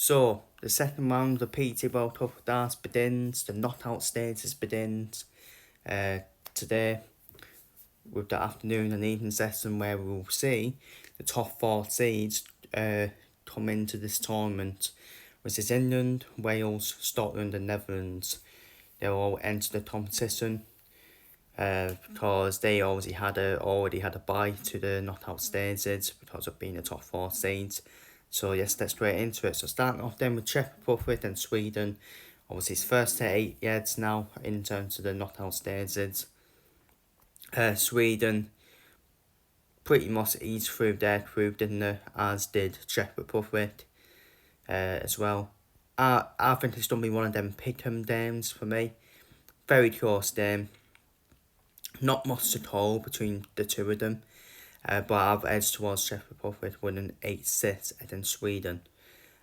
So, the second round of the PT World Cup darts begins, the knockout stages begins today with the afternoon and evening session where we will see the top 4 seeds come into this tournament, which is England, Wales, Scotland and Netherlands. They'll all enter the competition because they already had a bye to the knockout stages because of being the top 4 seeds. So yes, let's straight into it. So starting off then with Czech Republic and Sweden. Obviously it's first to 8 years now in terms of the knockout stages. Sweden pretty much eased through their group, didn't they? As did Czech Republic as well. I think it's going to be one of them pick-em games for me. Very close game. Not much at all between the two of them. But I've edged towards Czech Republic winning 8-6 against Sweden.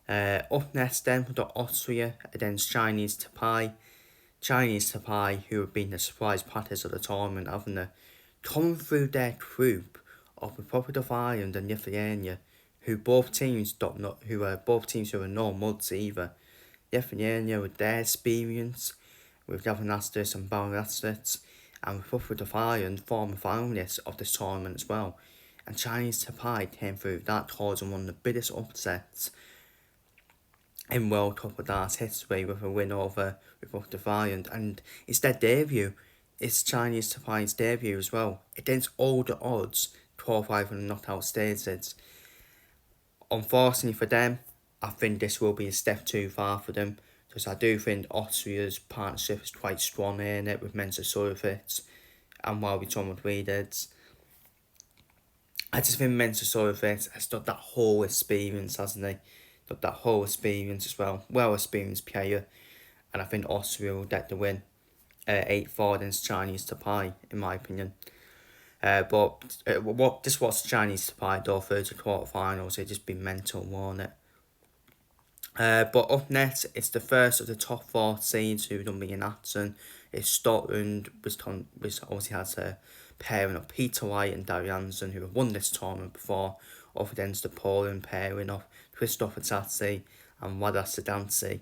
Up next then, we've got Austria against Chinese Taipei. Chinese Taipei, who have been the surprise parties of the tournament, haven't they? Coming through their group of Republic of Ireland and Lithuania, who are both teams who are no muds either. Lithuania with their experience, with Gavalastis and Balastis, and Republic of Ireland former finalists of this tournament as well. And Chinese Taipei came through that causing one of the biggest upsets in World Cup of Darts history with a win over Republic of Ireland. And it's their debut. It's Chinese Taipei's debut as well. Against all the odds, 12-5 in the knockout stages. Unfortunately for them, I think this will be a step too far for them. Because I do think Austria's partnership is quite strong in it with Mensa Suljovic and while we talk with Reeders. I just think Mensa Suljovic has got that whole experience, hasn't he? Got that whole experience as well. Well experienced player. And I think Austria will get the win. 8-4 against Chinese Taipei, in my opinion. But just watch Chinese Taipei go through to quarterfinals. It'd just be mental, won't it? But up next, it's the first of the top 4 seeds who don't be in action. It's Scotland, which obviously has a pairing of Peter White and Darry Anderson, who have won this tournament before, up against the Poland pairing of Christopher Tatsi and Wada Sedansi.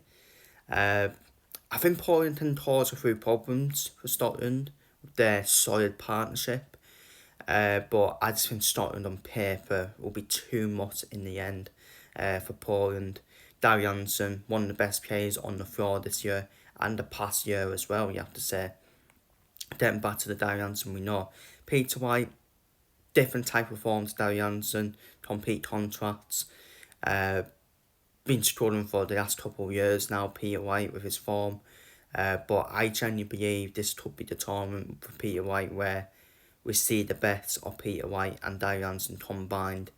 I think Poland can cause a few problems for Scotland with their solid partnership. But I just think Scotland on paper will be too much in the end for Poland. Darry Anderson, one of the best players on the floor this year and the past year as well, you have to say. Getting back to the Darry Anderson we know. Peter White, different type of form to Darry Anderson, complete contracts. Been struggling for the last couple of years now, Peter White, with his form. But I genuinely believe this could be the tournament for Peter White where we see the best of Peter White and Darry Anderson combined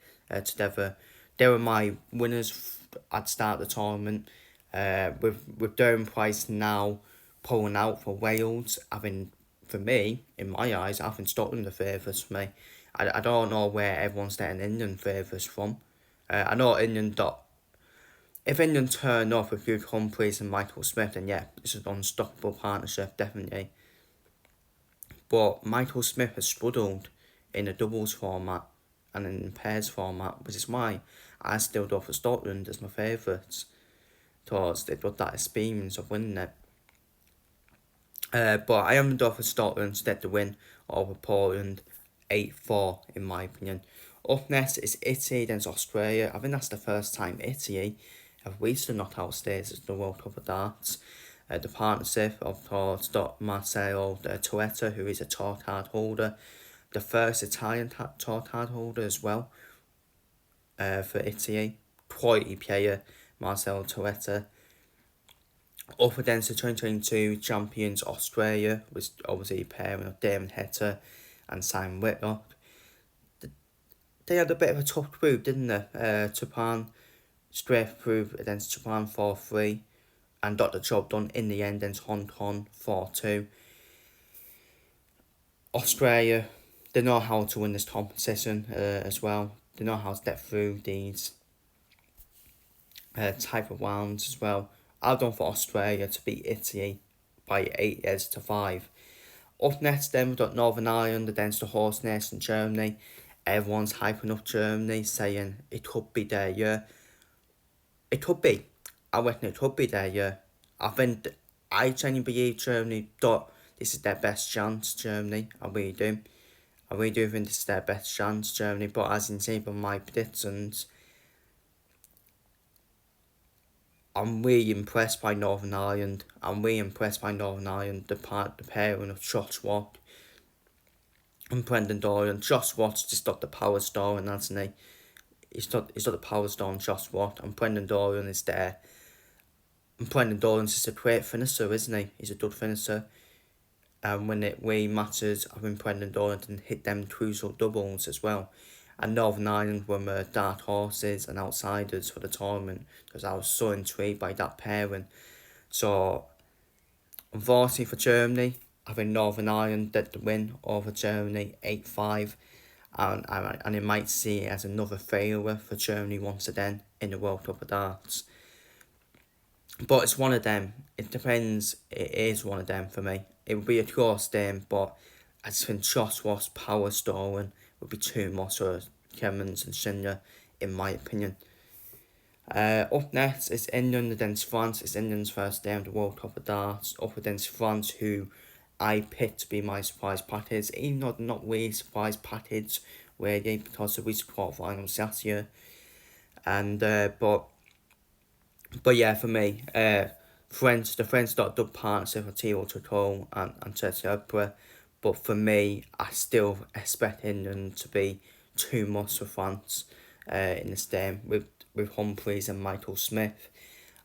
together. They were my winners at the start of the tournament. With Darren Price now pulling out for Wales, for me, in my eyes, I think Scotland are favourites for me. I don't know where everyone's getting England favourites from. I know England if England turn up with Luke Humphries and Michael Smith, then yeah, it's an unstoppable partnership, definitely. But Michael Smith has struggled in a doubles format and in a pairs format, which is why I still go for Scotland as my favourites, because they've got that experience of winning it. But I am going for Scotland to get the win over Poland, 8-4 in my opinion. Up next is Italy against Australia. I think that's the first time Italy have reached the knockout stages of the World Cup of Darts. The partnership of course got Marcelo Tuetta, who is a top card holder, the first Italian top card holder as well. For Italy, quality player Marcelo Tuetta. Up against the 2022 champions Australia, was obviously a pairing of Damon Hector and Simon Whitlock. They had a bit of a tough group, didn't they? Japan straight through against Japan 4-3 and got the job done in the end against Hong Kong 4-2. Australia, they know how to win this competition as well. They know how to get through these type of rounds as well. I've gone for Australia to beat Italy by 8-5. Up next then we've got Northern Ireland against the host nation Germany. Everyone's hyping up Germany, saying it could be their year. It could be. I reckon it could be there, yeah. I think I genuinely believe Germany thought this is their best chance, Germany. I really do. I really do think this is their best chance, Germany. But as you can see from my predictions, I'm really impressed by Northern Ireland. I'm really impressed by Northern Ireland, the pairing of Josh Watt and Brendan Doran. Josh Watt's just got the power star, and hasn't he? He's got the power star on Josh Watt, and Brendan Doran is there. And Brendan Doran's just a great finisher, isn't he? He's a good finisher. And when it really matters, I think Brendan Doran can hit them crucial doubles as well. And Northern Ireland were my dark horses and outsiders for the tournament because I was so intrigued by that pairing. So, unfortunately for Germany, I think Northern Ireland did the win over Germany 8-5. And it might see it as another failure for Germany once again in the World Cup of Darts. But it's one of them. It depends. It is one of them for me. It would be a close game, but I just think Josh Watt's power stolen would be too much for Clemens and Schindler, in my opinion. Up next is England against France. It's England's first day of the World Cup of Darts. Up against France, who I picked to be my surprise package. Even though they're not really surprise package, really, because they reached quarterfinals last year. And but yeah, for me, the French got a good partnership with Thibaut Courtois and Serge Aurier. But for me, I still expect England to be too much for France in this game with Humphries and Michael Smith.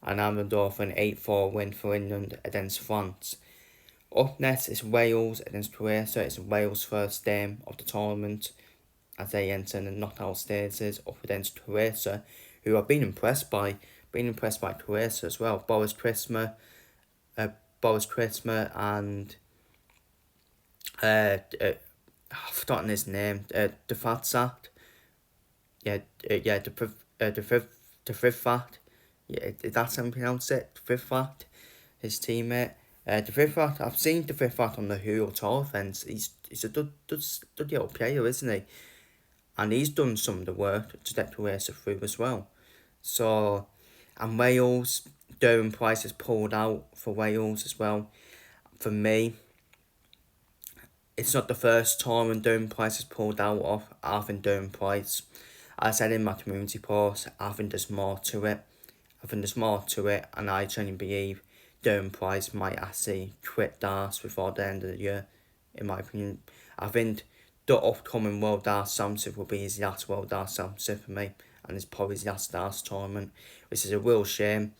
And I'm going to go for an 8-4 win for England against France. Up next is Wales against Croatia. It's Wales' first game of the tournament as they enter the knockout stages up against Croatia, who I've been impressed by. Been impressed by Croatia as well. Boris Krisma and I've forgotten his name. The Fatsat. The fifth fact. Yeah, that's how you pronounce it. The fifth fact. His teammate. The fifth fact. I've seen the fifth fact on the Who Tour fence. He's a good little player, isn't he? And he's done some of the work to get Croatia through as well. So, and Wales, Darren Price has pulled out for Wales as well. For me, it's not the first tournament Darren Price has pulled out of. I think Darren Price, I said in my community post, I think there's more to it. And I genuinely believe Darren Price might actually quit darts before the end of the year, in my opinion. I think the upcoming World Darts Championship will be his last World Darts Championship for me, and it's probably his last darts tournament, which is a real shame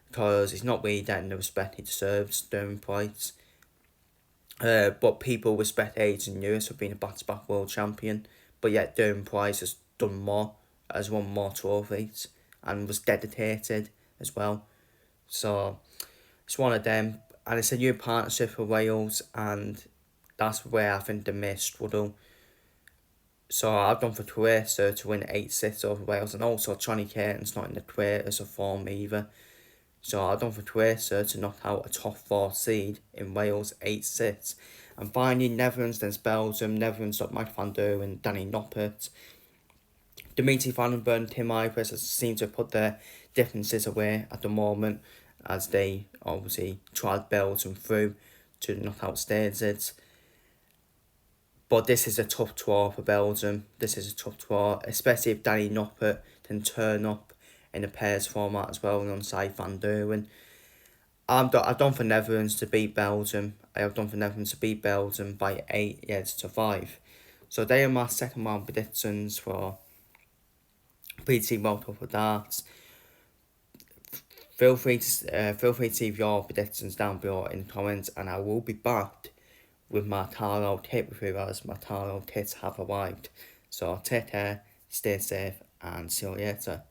because he's not really getting the respect he deserves, Darren Price. But people respect Adrian Lewis for being a back-to-back world champion, but yet Darren Price has done more, has won more trophies, and was dedicated as well. So it's one of them, and it's a new partnership for Wales, and that's where I think they may struggle. So I've gone for Croatia to win 8-6 over Wales, and also Johnny Caton's not in the creators of form either. So I've gone for Croatia to knock out a top 4 seed in Wales 8-6. And finally, Netherlands against Belgium. Netherlands got Mike van der and Danny Noppert. Dimitri Vandenberg and Tim Ivers seem to put their differences away at the moment as they obviously tried Belgium through to the knockout stages. But this is a tough draw for Belgium. This is a tough draw, especially if Danny Noppert can turn up in a pairs format as well alongside Van Duren. I've done for Netherlands to beat Belgium. I have done for Netherlands to beat Belgium by 8-5. So they are my second round predictions for PDC World Cup of Darts. Feel free to leave your predictions down below in the comments, and I will be back with my Taro tip review as my Taro tips have arrived. So take care, stay safe, and see you later.